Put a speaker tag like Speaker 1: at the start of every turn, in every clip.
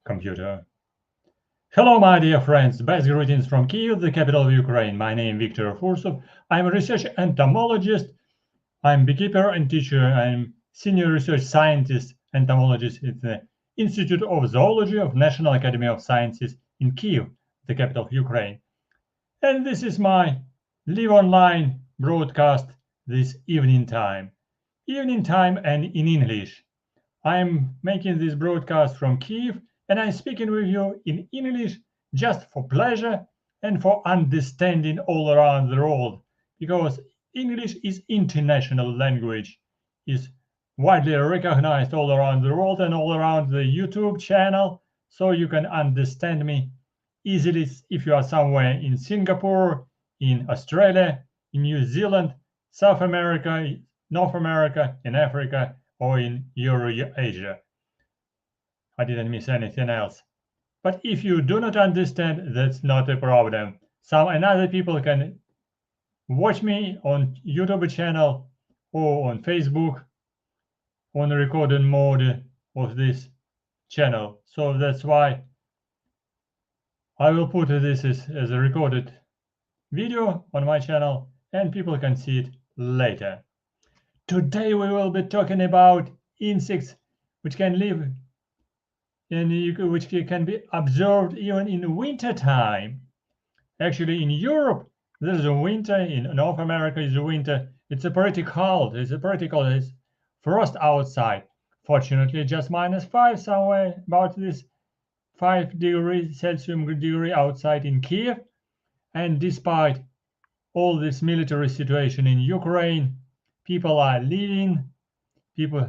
Speaker 1: computer. Hello, my dear friends. Best greetings from Kyiv, the capital of Ukraine. My name is Viktor Fursov. I'm a research entomologist. I'm beekeeper and teacher. I'm senior research scientist entomologist at the Institute of Zoology of National Academy of Sciences in Kyiv, the capital of Ukraine. And this is my live online broadcast this evening time. Evening time and in English. I'm making this broadcast from Kyiv and I'm speaking with you in English just for pleasure and for understanding all around the world, because English is international language, is widely recognized all around the world and all around the YouTube channel, so you can understand me easily if you are somewhere in Singapore, in Australia, in New Zealand, South America, North America, in Africa, or in Eurasia. I didn't miss anything else. But if you do not understand, that's not a problem. Some another people can watch me on YouTube channel or on Facebook on the recorded mode of this channel. So that's why I will put this as a recorded video on my channel and people can see it later. Today we will be talking about insects which can live and which can be observed even in winter time. Actually, in Europe, there's a winter. In North America, is a winter. It's a pretty cold. It's frost outside. Fortunately, just -5 somewhere about this 5 degrees Celsius degree outside in Kyiv. And despite all this military situation in Ukraine, people are living, people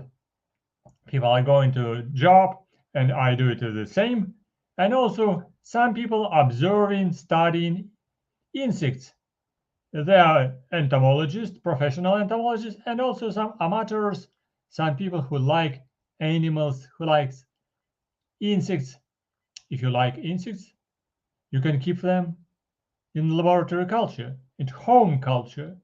Speaker 1: are going to job, and I do it the same. And also some people observing, studying insects. There are entomologists, professional entomologists, and also some amateurs, some people who like animals, who likes insects. If you like insects, you can keep them in laboratory culture, in home culture.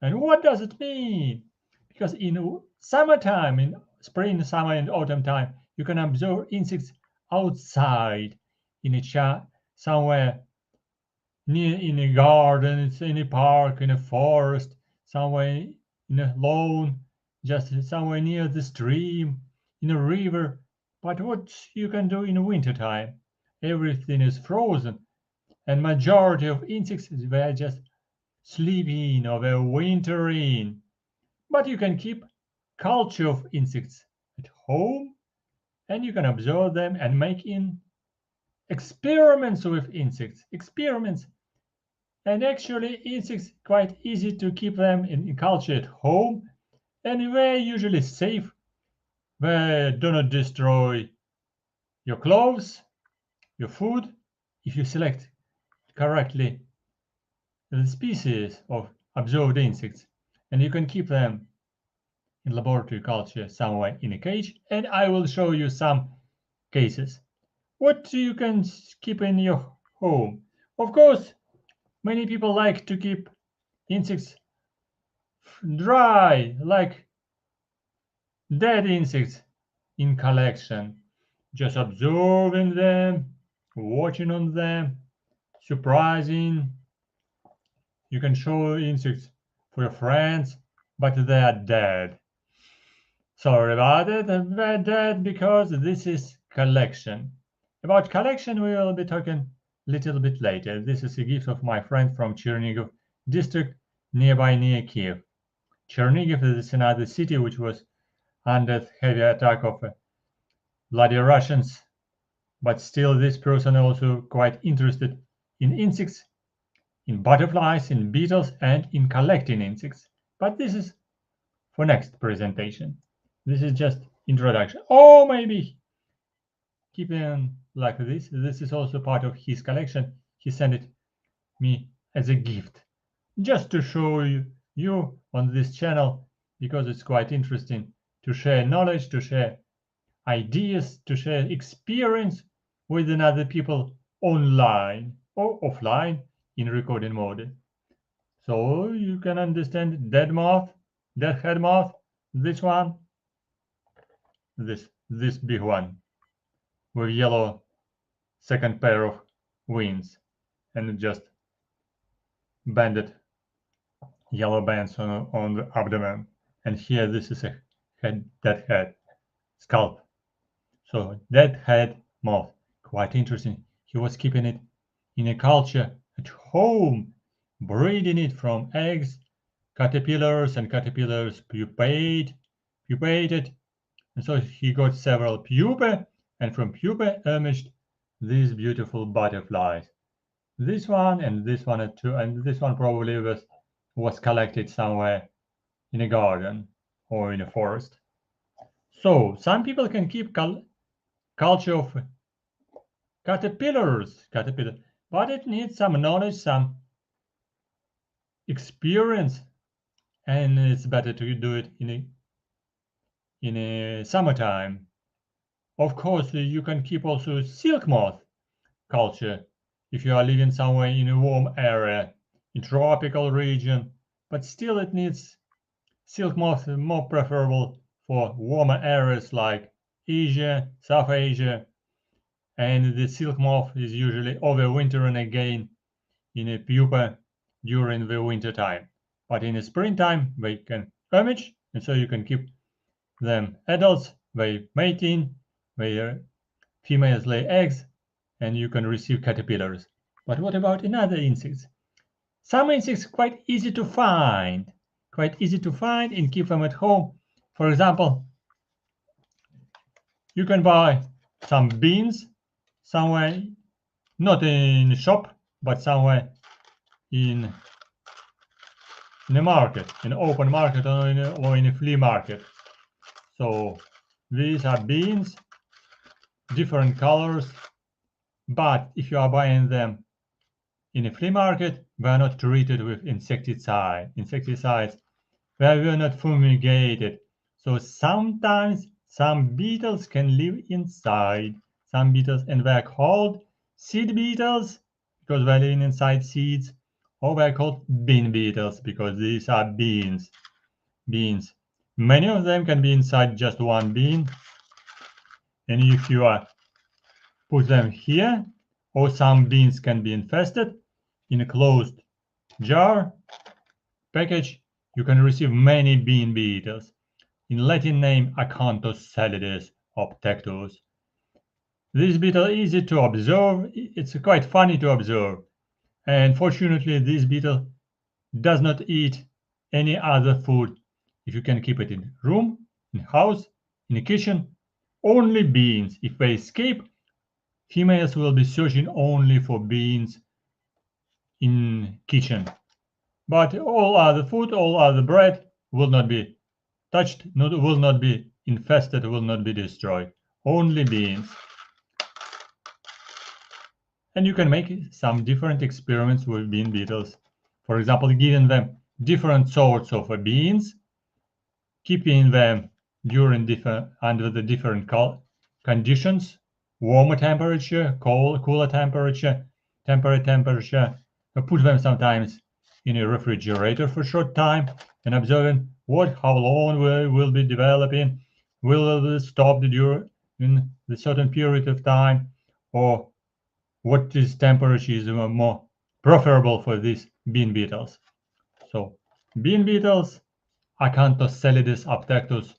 Speaker 1: And what does it mean? Because in summertime, in spring, summer, and autumn time, you can observe insects outside in a somewhere near in a garden, it's in a park, in a forest, somewhere in a lawn, just somewhere near the stream, in a river. But what you can do in winter time? Everything is frozen, and majority of insects were just sleeping or were wintering. But you can keep culture of insects at home, and you can observe them and make in experiments with insects. Experiments. And actually, insects quite easy to keep them in culture at home, and they're usually safe. They do not destroy your clothes, your food, if you select correctly the species of observed insects. And you can keep them in laboratory culture somewhere in a cage, and I will show you some cases. What you can keep in your home? Of course, many people like to keep insects dry, like dead insects in collection, just observing them, watching on them, surprising. You can show insects for your friends, but they are dead. Sorry about it, they're dead because this is collection. About collection we will be talking a little bit later. This is a gift of my friend from Chernihiv district near Kyiv. Chernihiv is another city which was under heavy attack of bloody Russians, but still this person also quite interested in insects, in butterflies, in beetles, and in collecting insects. But this is for next presentation. This is just introduction. Oh, maybe keeping like this. This is also part of his collection. He sent it me as a gift, just to show you on this channel, because it's quite interesting to share knowledge, to share ideas, to share experience with another people online or offline in recording mode. So you can understand dead moth, dead head moth, this one, this big one with yellow second pair of wings, and just banded yellow bands on the abdomen. And here this is a dead head, scalp. So dead head moth, quite interesting. He was keeping it in a culture at home, breeding it from eggs, caterpillars, and caterpillars pupated, and so he got several pupae, and from pupae emerged these beautiful butterflies. This one and this one too, and this one probably was collected somewhere in a garden or in a forest. So some people can keep culture of caterpillar, but it needs some knowledge, some experience, and it's better to do it in a summertime. Of course, you can keep also silk moth culture if you are living somewhere in a warm area, in tropical region, but still it needs silk moth more preferable for warmer areas like Asia, South Asia, and the silk moth is usually overwintering again in a pupa during the winter time. But in the springtime, they can emerge, and so you can keep them adults, they mating, their females lay eggs, and you can receive caterpillars. But what about another insects? Some insects quite easy to find, and keep them at home. For example, you can buy some beans somewhere, not in a shop, but somewhere in a market, in an open market or in a flea market. So these are beans, different colors, but if you are buying them in a flea market, they are not treated with insecticides. They were not fumigated. So sometimes some beetles can live inside. Some beetles, and they are called seed beetles because they're living inside seeds, or they're called bean beetles because these are beans. Many of them can be inside just one bean. And if you put them here, or some beans can be infested in a closed jar, package, you can receive many bean beetles. In Latin name Acanthoscelides obtectus. This beetle is easy to observe. It's quite funny to observe. And fortunately, this beetle does not eat any other food. If you can keep it in room, in house, in the kitchen, only beans. If they escape, females will be searching only for beans in kitchen. But all other food, all other bread will not be touched, will not be infested, will not be destroyed. Only beans. And you can make some different experiments with bean beetles. For example, giving them different sorts of beans, keeping them under the different conditions, warmer temperature, cooler temperature, temperate temperature. Put them sometimes in a refrigerator for a short time and observing how long we will be developing, will it stop in the certain period of time, or what is temperature is more preferable for these bean beetles. So bean beetles, Acanthoscelides obtectus,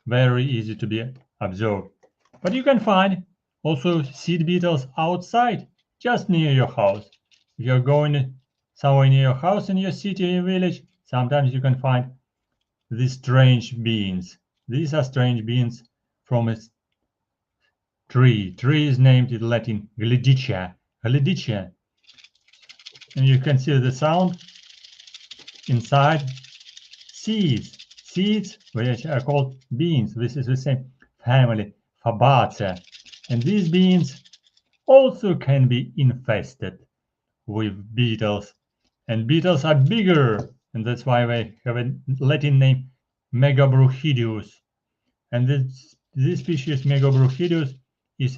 Speaker 1: very easy to be observed. But you can find also seed beetles outside, just near your house. If you're going somewhere near your house in your city or village, sometimes you can find these strange beans. These are strange beans from a tree. Tree is named in Latin Gleditsia. And you can see the sound inside seeds which are called beans. This is the same family, Fabaceae. And these beans also can be infested with beetles. And beetles are bigger, and that's why they have a Latin name Megabruchidius. And this species Megabruchidius is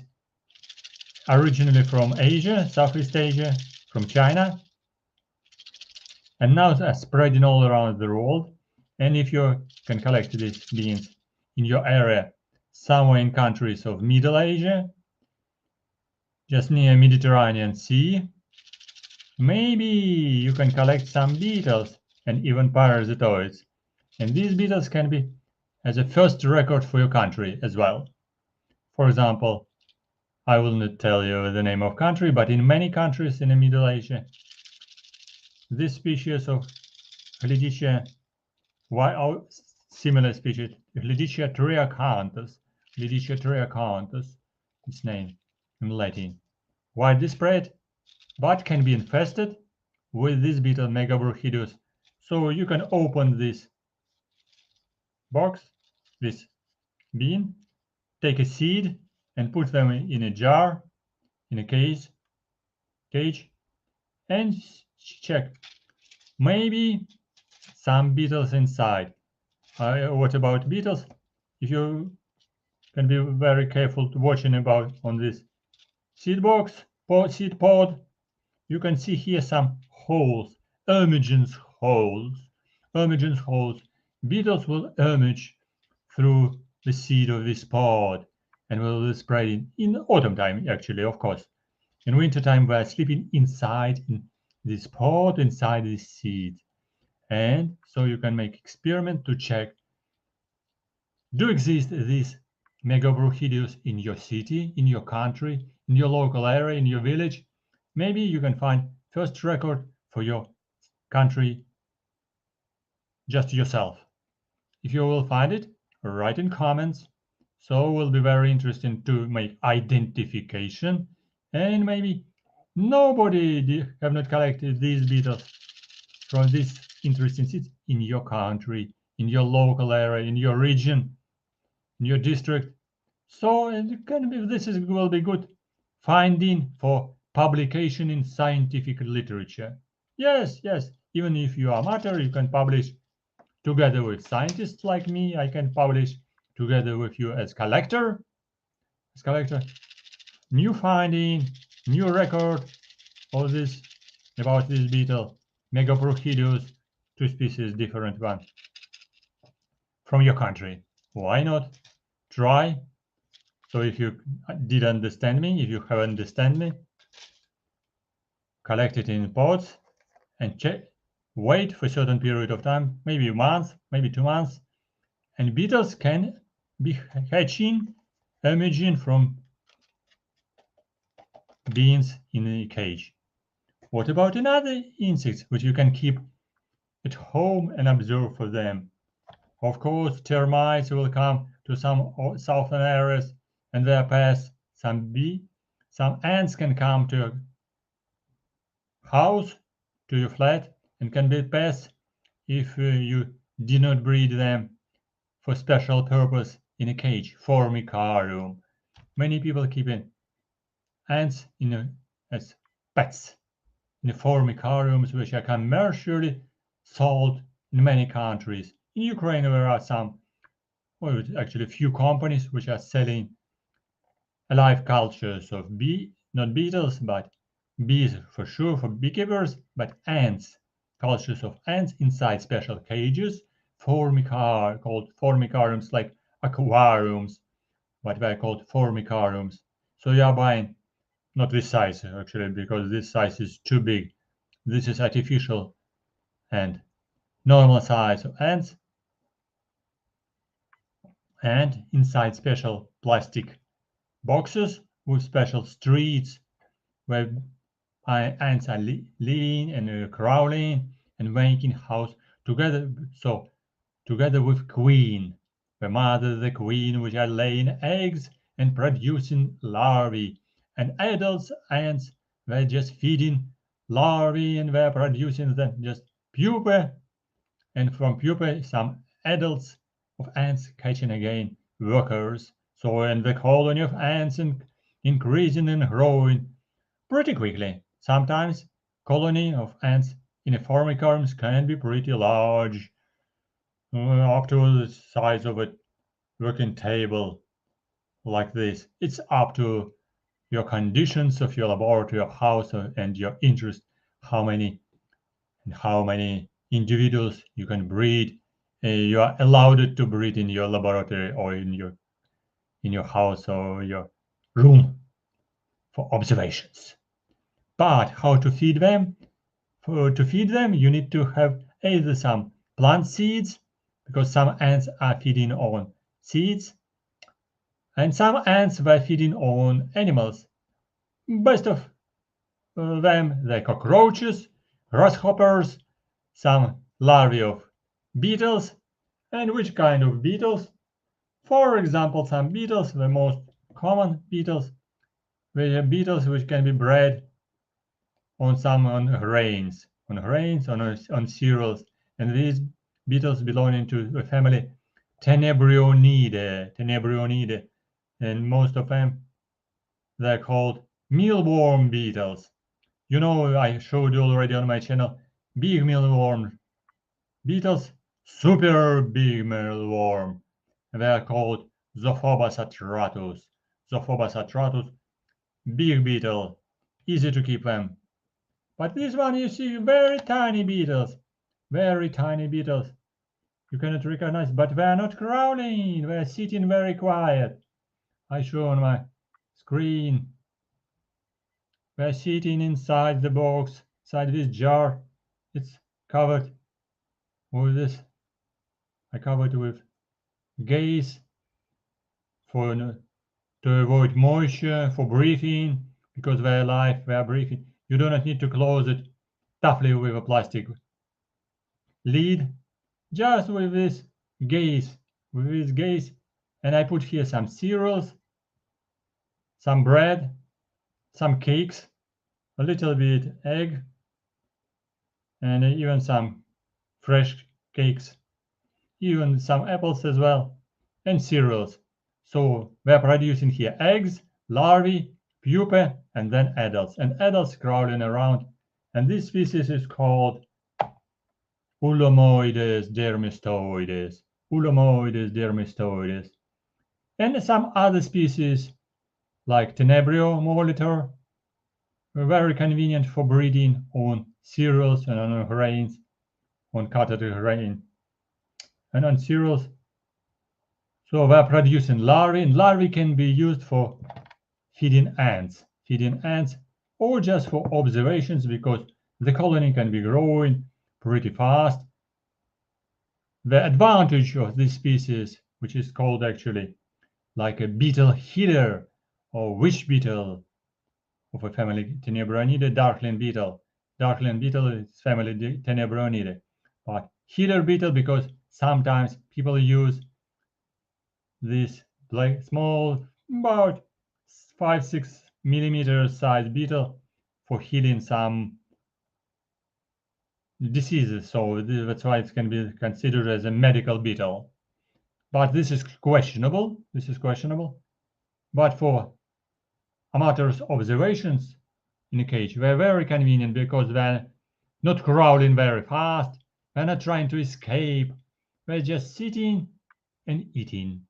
Speaker 1: originally from Asia, Southeast Asia, from China, and now they're spreading all around the world. And if you can collect these beans in your area, somewhere in countries of Middle Asia, just near Mediterranean Sea. Maybe you can collect some beetles and even parasitoids. And these beetles can be as a first record for your country as well. For example, I will not tell you the name of country, but in many countries in the Middle Asia, this species of Gleditsia, similar species, Gleditsia triacanthus, its name in Latin, widely spread, but can be infested with this beetle Megabruchidius. So you can open this box, this bean, take a seed and put them in a jar, in a cage, and check. Maybe some beetles inside. What about beetles? If you can be very careful to watching about on this seed box, seed pod, you can see here some holes, emergence holes. Emergence holes. Beetles will emerge through the seed of this pod and will be spreading in autumn time, actually, of course. In winter time, we're sleeping inside in this pod, inside this seed. And so you can make experiment to check, do exist these Megabruchidius in your city, in your country, in your local area, in your village? Maybe you can find first record for your country just yourself. If you will find it, write in comments. So it will be very interesting to make identification, and maybe nobody have not collected these beetles from this interesting seeds in your country, in your local area, in your region, in your district. So it can be, will be good finding for publication in scientific literature. Yes, even if you are amateur, you can publish together with scientists like me. I can publish together with you as collector. New finding, new record of this, about this beetle, Megabruchidius, 2 species, different one, from your country. Why not try? So if you did understand me, if you have understand me, collect it in pods and check, wait for a certain period of time, maybe a month, maybe 2 months, and beetles can be hatching, emerging from beans in a cage. What about another insects which you can keep at home and observe for them? Of course, termites will come to some southern areas and their pests. Some ants can come to your house, to your flat, and can be pests if you do not breed them for special purpose in a cage, formicarium. Many people keep ants as pets in the formicariums, which are commercially sold in many countries. In Ukraine, there are some, well, actually a few companies which are selling alive cultures of not beetles, but bees for sure, for beekeepers, but ants, cultures of ants inside special cages, called formicariums, like aquariums, but they're called formicariums. So you are buying not this size, actually, because this size is too big. This is artificial and normal size of ants, and inside special plastic boxes with special streets where ants are living and crawling and making house together. So together with queen, the mother, the queen, which are laying eggs and producing larvae, and adults ants, they're just feeding larvae and they're producing them just pupae, and from pupae some adults of ants catching again workers. So and the colony of ants increasing and growing pretty quickly. Sometimes colony of ants in a formicariums can be pretty large, up to the size of a working table like this. It's up to your conditions of your laboratory or house and your interest, how many individuals you can breed. You are allowed to breed in your laboratory or in your house or your room. for observations. But how to feed them? To feed them, you need to have either some plant seeds, because some ants are feeding on seeds, and some ants were feeding on animals. Best of them, the cockroaches, grasshoppers, some larvae of beetles. And which kind of beetles? For example, some beetles, the most common beetles, they are beetles which can be bred on grains, on cereals, and these beetles belonging to the family Tenebrionidae, and most of them they're called mealworm beetles. You know, I showed you already on my channel big mealworm beetles, super big mealworm. They are called Zophobasatratus. Zophobasatratus, big beetle, easy to keep them. But this one you see very tiny beetles, very tiny beetles. You cannot recognize, but they are not crawling, they are sitting very quiet. I show on my screen. They are sitting inside the box, inside this jar. It's covered with this. I covered with gauze to avoid moisture, for breathing, because they are alive, they are breathing. You do not need to close it toughly with a plastic lid, just with this gauze, and I put here some cereals, some bread, some cakes, a little bit egg, and even some fresh cakes, even some apples as well, and cereals. So we're producing here eggs, larvae, pupae, and then adults crawling around. And this species is called Ulomoides dermestoides. Ulomoides dermestoides. And some other species like Tenebrio molitor are very convenient for breeding on cereals and on grains, on cutted grain, and on cereals. So they're producing larvae, and larvae can be used for feeding ants, or just for observations, because the colony can be growing pretty fast. The advantage of this species, which is called actually like a beetle healer or witch beetle of a family Tenebrionidae, darkling beetle. Darkling beetle is family Tenebrionidae. But healer beetle, because sometimes people use this like small, about 5-6 millimeter size beetle for healing some diseases. So that's why it can be considered as a medical beetle. But this is questionable. But for amateurs observations in a cage, they're very convenient because they're not crawling very fast. They're not trying to escape. They're just sitting and eating,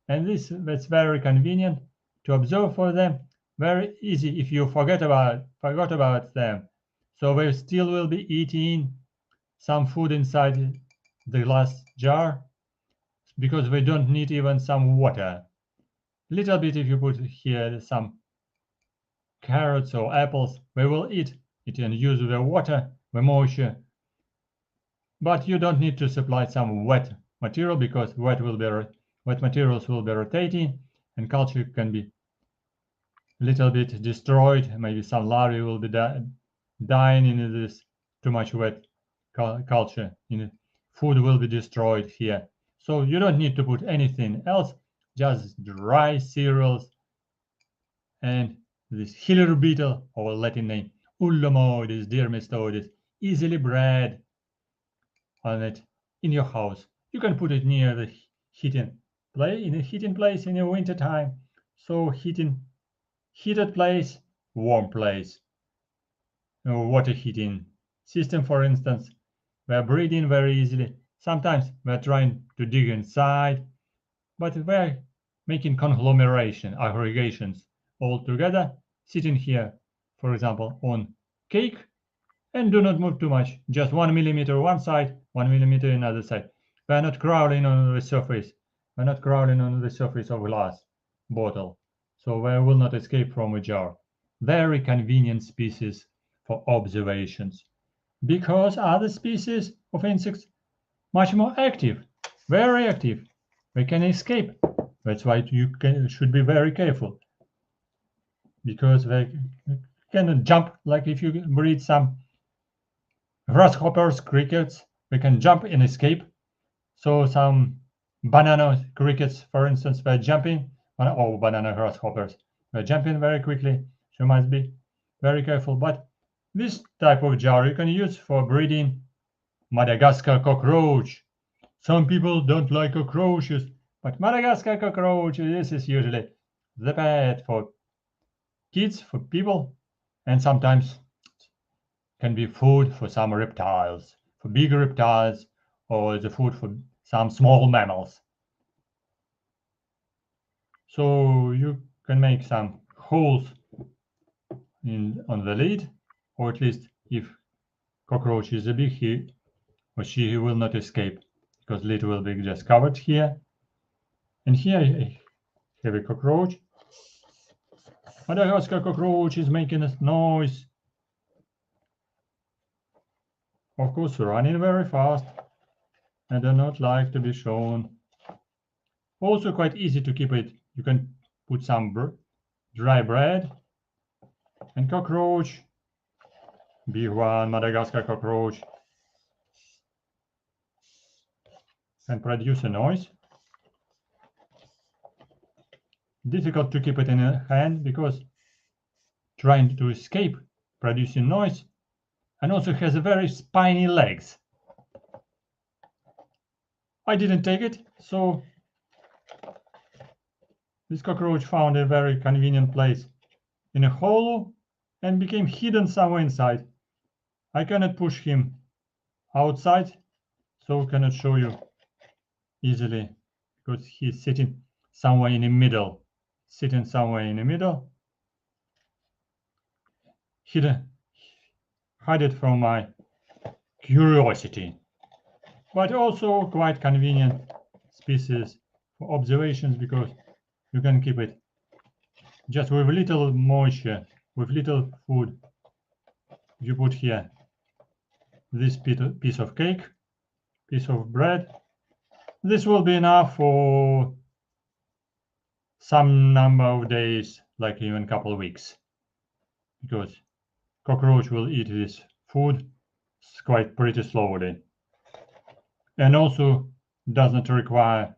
Speaker 1: and that's very convenient to observe for them. Very easy if you forgot about them. So they still will be eating some food inside the glass jar, because they don't need even some water. Little bit if you put here some carrots or apples, they will eat it and use the water, the moisture. But you don't need to supply some wet material, because wet materials will be rotating, and culture can be a little bit destroyed. Maybe some larvae will be dying in this too much wet culture. Food will be destroyed here. So you don't need to put anything else, just dry cereals and this healer beetle, or Latin name Ulomoides dermestoides, easily bred on it in your house. You can put it near the heating place in the winter time. So heated place, warm place. Water heating system, for instance. We're breeding very easily. Sometimes we're trying to dig inside, but we're making aggregations all together, sitting here, for example, on cake, and do not move too much, just 1 millimeter one side, 1 millimeter another side. We're not crawling on the surface. We're not crawling on the surface of glass bottle. so they will not escape from a jar. Very convenient species for observations, because other species of insects much more active, very active. They can escape. That's why you should be very careful, because they can jump, like if you breed some grasshoppers, crickets, they can jump and escape. So some banana crickets, for instance, they're jumping, or banana grasshoppers, they're jumping very quickly. So you must be very careful. But this type of jar you can use for breeding Madagascar cockroach. Some people don't like cockroaches, but Madagascar cockroach, this is usually the pet for kids, for people, and sometimes can be food for some reptiles, for bigger reptiles, or the food for some small mammals. So you can make some holes on the lid, or at least if cockroach is a big, he or she will not escape, because lid will be just covered here. And here I have a cockroach. Madagascar cockroach is making a noise. Of course, running very fast. I do not like to be shown. Also quite easy to keep it. You can put some dry bread and cockroach. Big one, Madagascar cockroach. And produce a noise. Difficult to keep it in a hand because trying to escape, producing noise, and also has very spiny legs. I didn't take it, so this cockroach found a very convenient place in a hollow and became hidden somewhere inside. I cannot push him outside, so cannot show you easily because he's sitting somewhere in the middle. Sitting somewhere in the middle. Hidden, hide it from my curiosity. But also quite convenient species for observations because you can keep it just with little moisture, with little food. You put here this piece of cake, piece of bread. This will be enough for some number of days, like even a couple of weeks, because cockroach will eat this food quite pretty slowly, and also does not require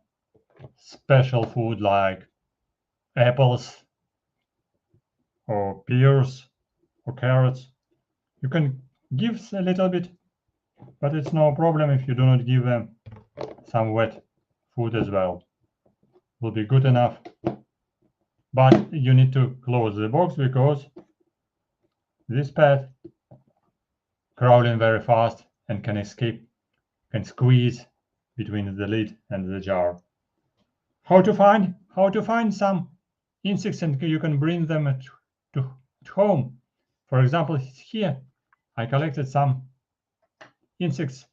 Speaker 1: special food like apples or pears or carrots. You can give a little bit, but it's no problem if you do not give them some wet food as well. Will be good enough. But you need to close the box because this pet crawling very fast and can escape, can squeeze between the lid and the jar. How to find some insects, and you can bring them at home. For example, here I collected some insects.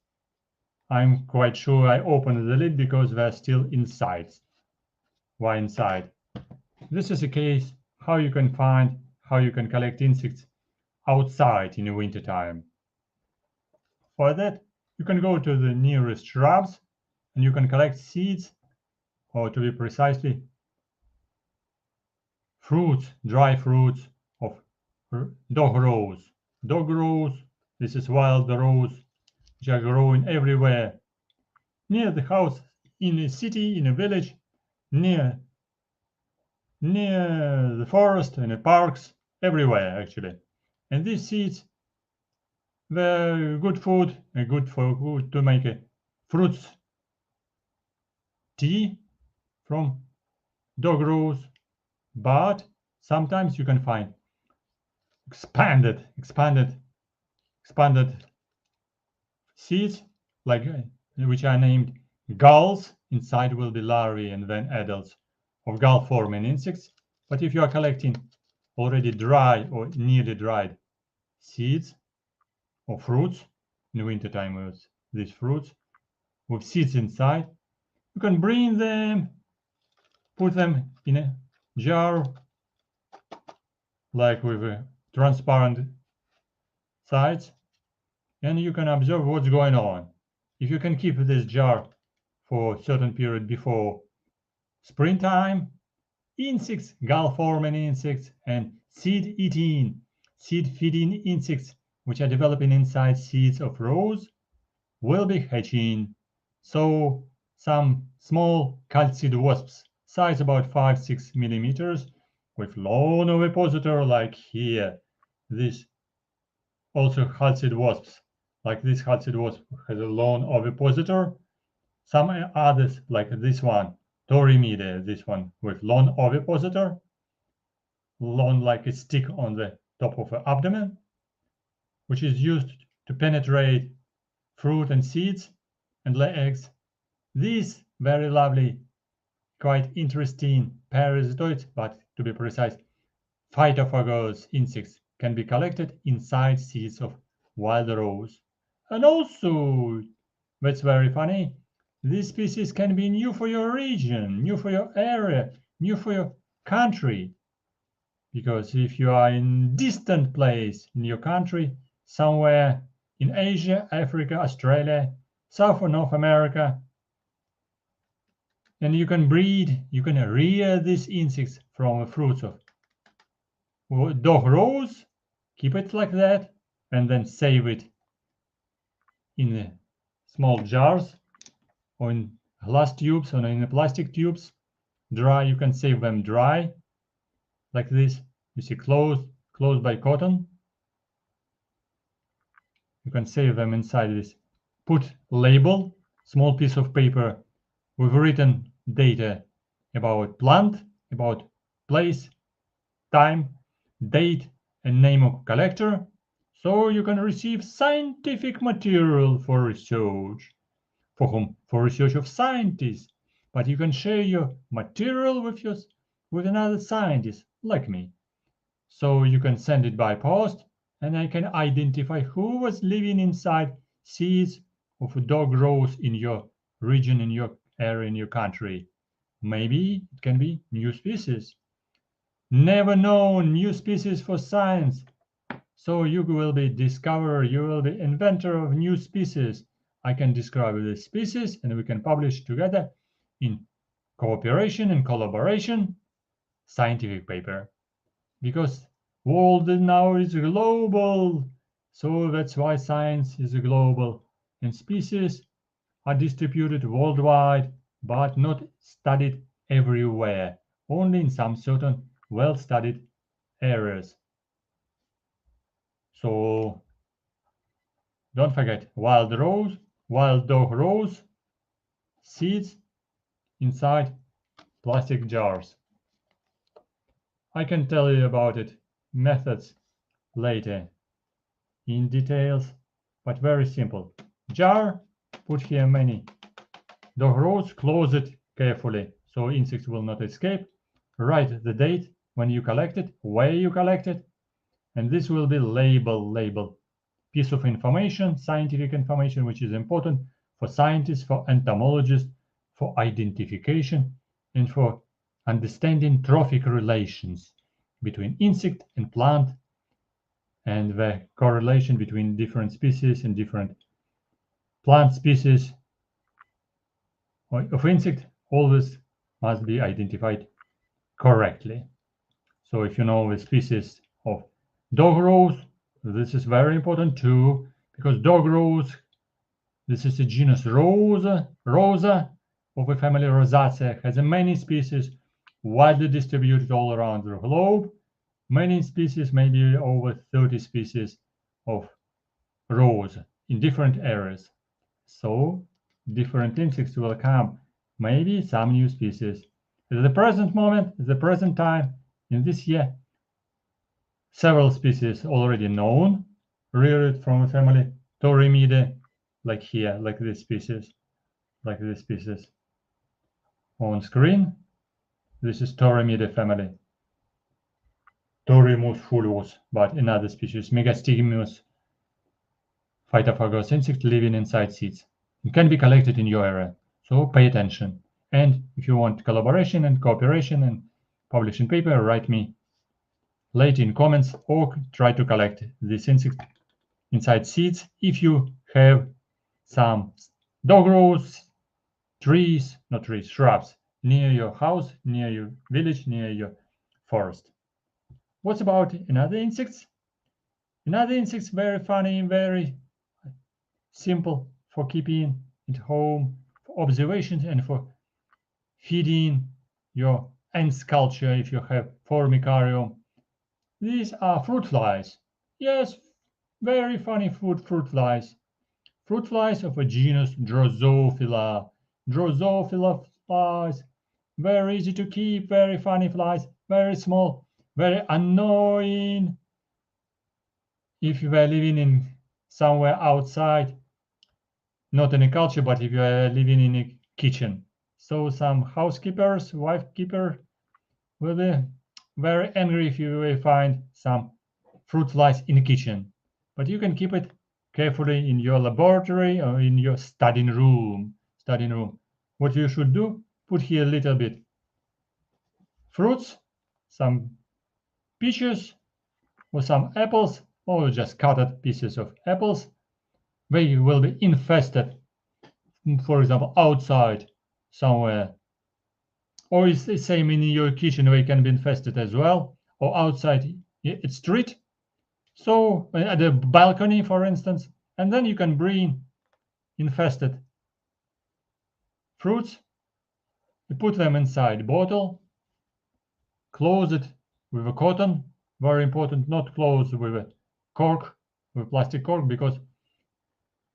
Speaker 1: I'm quite sure I opened the lid because they're still inside. Why inside? This is a case how you can collect insects outside in the winter time. For that, you can go to the nearest shrubs and you can collect seeds, or to be precisely, fruits, dry fruits of dog rose. Dog rose, this is wild rose, which are growing everywhere. Near the house, in a city, in a village, near the forest and the parks, everywhere actually. And these seeds were good food, good for food to make a fruits tea from dog rose, but sometimes you can find expanded seeds, like which are named galls. Inside will be larvae and then adults of gall-forming insects. But if you are collecting already dry or nearly dried seeds or fruits, in the wintertime with these fruits with seeds inside, you can bring them, put them in a jar like with transparent sides, and you can observe what's going on. If you can keep this jar for a certain period before springtime, insects, gall-forming insects, and seed-feeding insects, which are developing inside seeds of rose, will be hatching. So some small chalcid wasps, size about 5-6 millimeters, with long ovipositor like here. This also chalcid wasps, like this chalcid wasp has a long ovipositor. Some others, like this one, Torymidae, this one with long ovipositor, long like a stick on the top of the abdomen, which is used to penetrate fruit and seeds and lay eggs. These very lovely, quite interesting parasitoids, but to be precise, phytophagous insects can be collected inside seeds of wild rose. And also, that's very funny, these species can be new for your region, new for your area, new for your country. Because if you are in distant place in your country, somewhere in Asia, Africa, Australia, South or North America, and you can breed, you can rear these insects from the fruits of dog rose, keep it like that, and then save it in small jars or in glass tubes or in plastic tubes. Dry, you can save them dry, like this. You see, closed by cotton. You can save them inside this. Put label, small piece of paper with written data about plant, about place, time, date, and name of collector, so you can receive scientific material for research. For whom? For research of scientists. But you can share your material with another scientist, like me. So you can send it by post, and I can identify who was living inside seeds of dog rose in your region, in your area, in your country. Maybe it can be new species. Never known new species for science. So you will be discoverer, you will be inventor of new species. I can describe the species and we can publish together in cooperation and collaboration scientific paper. Because world now is global. So that's why science is global. And species are distributed worldwide, but not studied everywhere, only in some certain well-studied areas. So don't forget wild dog rose, seeds inside plastic jars. I can tell you about it, methods later in details, but very simple. Jar, put here many dog rose, close it carefully so insects will not escape. Write the date when you collect it, where you collect it, and this will be label, piece of information, scientific information, which is important for scientists, for entomologists, for identification, and for understanding trophic relations between insect and plant, and the correlation between different species and different plant species of insect always must be identified correctly. So if you know the species of dog rose, this is very important too, because dog rose, this is a genus Rosa of the family Rosaceae, has many species widely distributed all around the globe. Many species, maybe over 30 species of rose in different areas. So different insects will come, maybe some new species. At the present moment, at the present time, in this year, several species already known, reared from the family Torymidae, like here, like this species, on screen. This is Torymidae family. Torymus fulvus, but another species, Megastigmus phytophagous insect living inside seeds. It can be collected in your area, so pay attention. And if you want collaboration and cooperation and publishing paper, write me later in comments or try to collect this insect inside seeds if you have some dog roads, shrubs near your house, near your village, near your forest. What about another insects? Another insects very funny, very simple for keeping at home, for observations and for feeding your ants culture if you have formicarium. These are fruit flies. Yes, very funny fruit flies. Fruit flies of a genus Drosophila. Drosophila flies. Very easy to keep, very funny flies, very small, very annoying. If you were living in somewhere outside, not in a culture, but if you are living in a kitchen. So some housekeepers, wife keeper will be very angry if you will find some fruit flies in the kitchen. But you can keep it carefully in your laboratory or in your studying room. What you should do, put here a little bit fruits, some peaches, or some apples, or just cut pieces of apples. They will be infested, for example, outside somewhere. Or it's the same in your kitchen, they can be infested as well, or outside at street. So at the balcony, for instance, and then you can bring infested fruits, you put them inside bottle, close it with a cotton, very important, not close with a cork, with plastic cork, because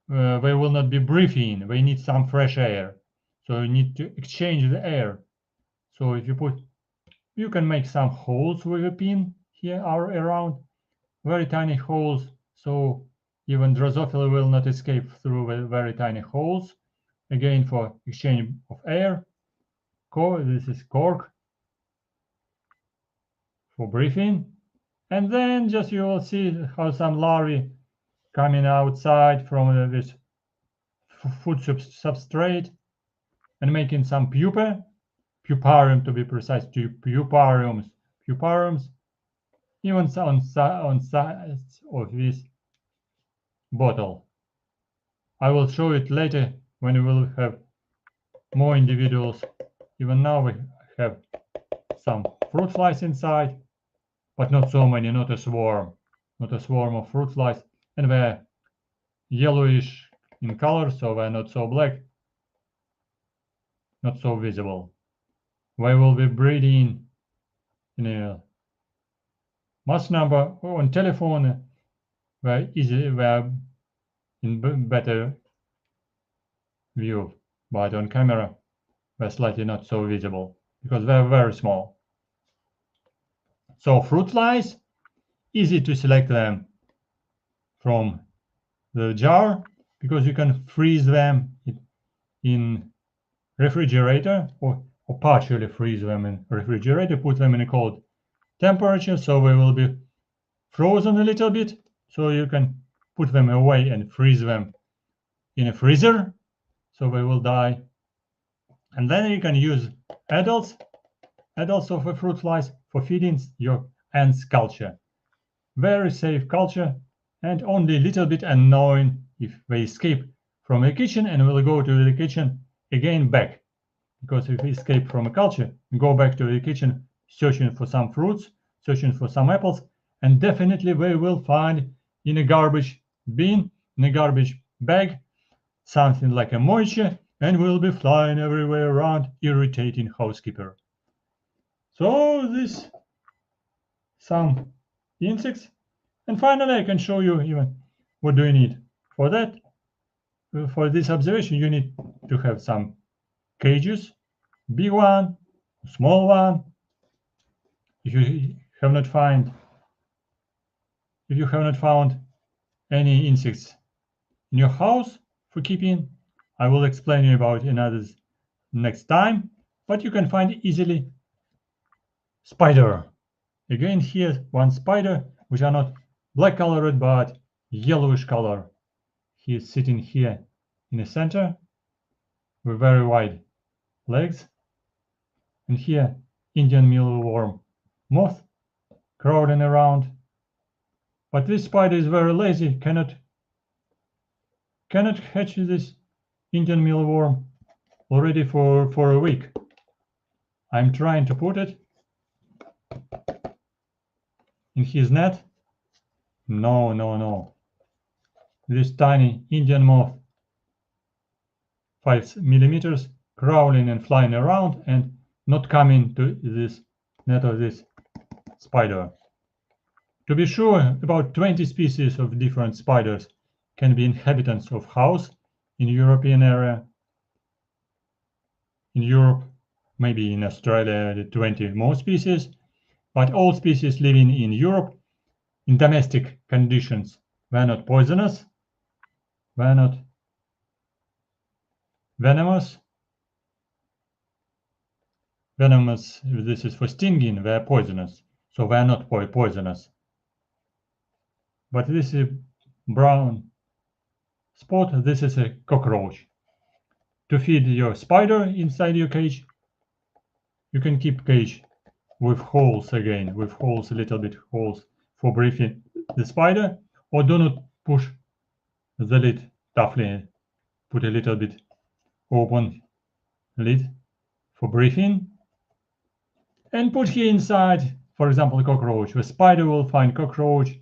Speaker 1: they will not be breathing, they need some fresh air. So you need to exchange the air. So if you can make some holes with a pin here are around, very tiny holes, so even Drosophila will not escape through the very tiny holes. Again, for exchange of air. This is cork for breathing. And then just you will see how some larvae coming outside from this food substrate and making some pupa, puparium to be precise, pupariums, even on sides of this bottle. I will show it later when we will have more individuals. Even now we have some fruit flies inside, but not so many, not a swarm of fruit flies, and they're yellowish in color, so they're not so black, not so visible. They will be breeding in a mass number or on telephone. They're in better view, but on camera they're slightly not so visible because they're very small. So fruit flies, easy to select them from the jar because you can freeze them in refrigerator or partially freeze them in refrigerator, put them in a cold temperature so they will be frozen a little bit, so you can put them away and freeze them in a freezer so they will die. And then you can use adults of the fruit flies for feeding your ants culture. Very safe culture and only a little bit annoying if they escape from the kitchen and will go to the kitchen again back. Because if they escape from a culture, go back to the kitchen searching for some fruits, searching for some apples, and definitely they will find in a garbage bin, in a garbage bag, something like a moisture, and will be flying everywhere around, irritating housekeeper. So this some insects. And finally, I can show you even what do you need for that. For this observation, you need to have some cages, big one, small one. If you have not found any insects in your house for keeping, I will explain you about another next time. But you can find easily spider. Again, here one spider, which are not black colored but yellowish color. He is sitting here in the center with very wide legs. And here Indian mealworm moth crawling around. But this spider is very lazy, cannot hatch this Indian mealworm already for a week. I'm trying to put it in his net. No. This tiny Indian moth, 5 millimeters, crawling and flying around and not coming to this net of this spider. To be sure, about 20 species of different spiders can be inhabitants of house in European area. In Europe, maybe in Australia, 20 more species, but all species living in Europe in domestic conditions were not poisonous, were not venomous. Venomous, this is for stinging, were poisonous, so were not poisonous. But this is brown spot, this is a cockroach. To feed your spider inside your cage, you can keep cage with holes again, with holes, a little bit holes for breathing the spider, or do not push the lid toughly. Put a little bit open lid for breathing, and put here inside, for example, a cockroach. The spider will find cockroach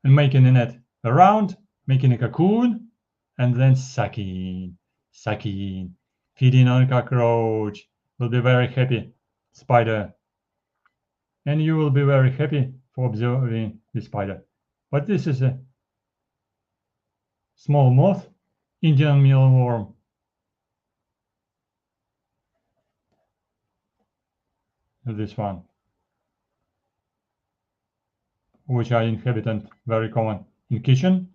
Speaker 1: and making a net around, making a cocoon, and then sucking, feeding on cockroach. Will be very happy spider, and you will be very happy for observing the spider. But this is a small moth, Indian mealworm. This one, which are inhabitant very common in kitchen,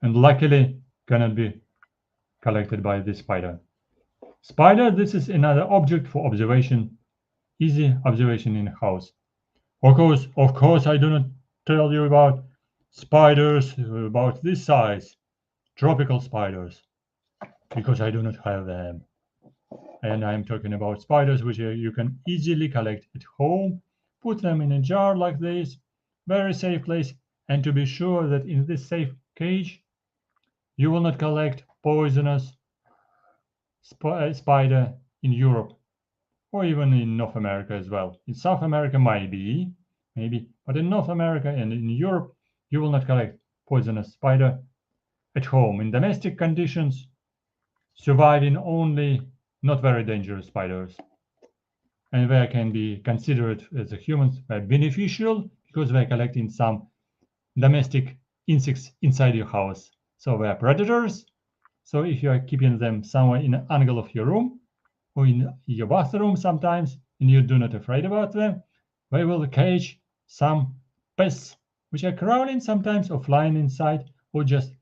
Speaker 1: and luckily cannot be collected by this spider. Spider, this is another object for observation, easy observation in a house. Of course, I do not tell you about spiders about this size, tropical spiders, because I do not have them. And I'm talking about spiders which you can easily collect at home, put them in a jar like this, very safe place, and to be sure that in this safe cage, you will not collect poisonous spider in Europe, or even in North America as well. In South America, maybe, but in North America and in Europe, you will not collect poisonous spider at home. In domestic conditions, surviving only not very dangerous spiders. And they can be considered as a humans beneficial because they're collecting some domestic insects inside your house. So they are predators. So if you are keeping them somewhere in an angle of your room or in your bathroom sometimes, and you do not afraid about them, they will catch some pests which are crawling sometimes or flying inside or just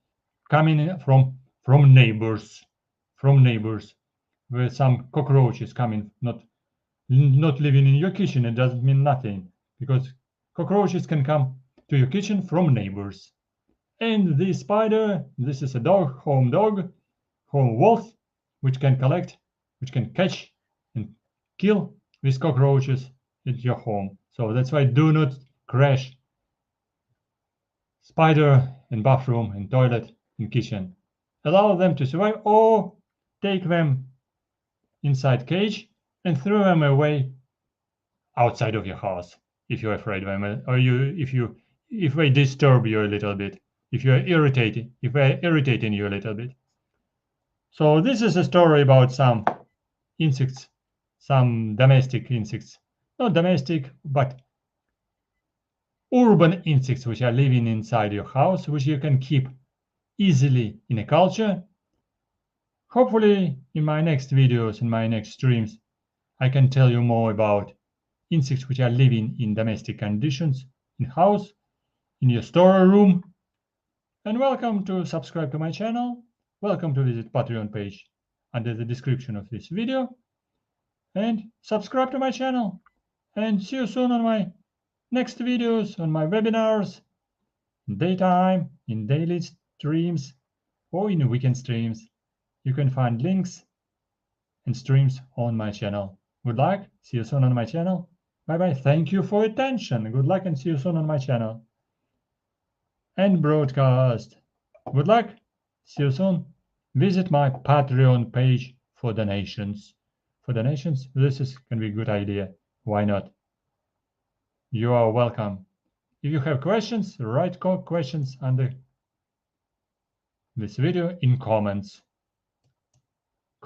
Speaker 1: coming from neighbors. Where some cockroaches coming, not living in your kitchen. It doesn't mean nothing because cockroaches can come to your kitchen from neighbors. And this spider, this is a home wolf, which can catch and kill these cockroaches at your home. So that's why do not crash spider in bathroom, in toilet, in kitchen. Allow them to survive or take them inside cage and throw them away outside of your house if you're afraid of them, or if they disturb you a little bit, if they're irritating you a little bit. So this is a story about some insects, some domestic insects, not domestic, but urban insects which are living inside your house, which you can keep easily in a culture. Hopefully in my next videos, in my next streams, I can tell you more about insects which are living in domestic conditions, in house, in your storeroom. And welcome to subscribe to my channel. Welcome to visit Patreon page under the description of this video. And subscribe to my channel. And see you soon on my next videos, on my webinars, in daytime, in daily streams, or in weekend streams. You can find links and streams on my channel. Good luck. See you soon on my channel. Bye-bye. Thank you for your attention. Good luck and see you soon on my channel. And broadcast. Good luck. See you soon. Visit my Patreon page for donations. For donations, can be a good idea. Why not? You are welcome. If you have questions, write questions under this video in comments.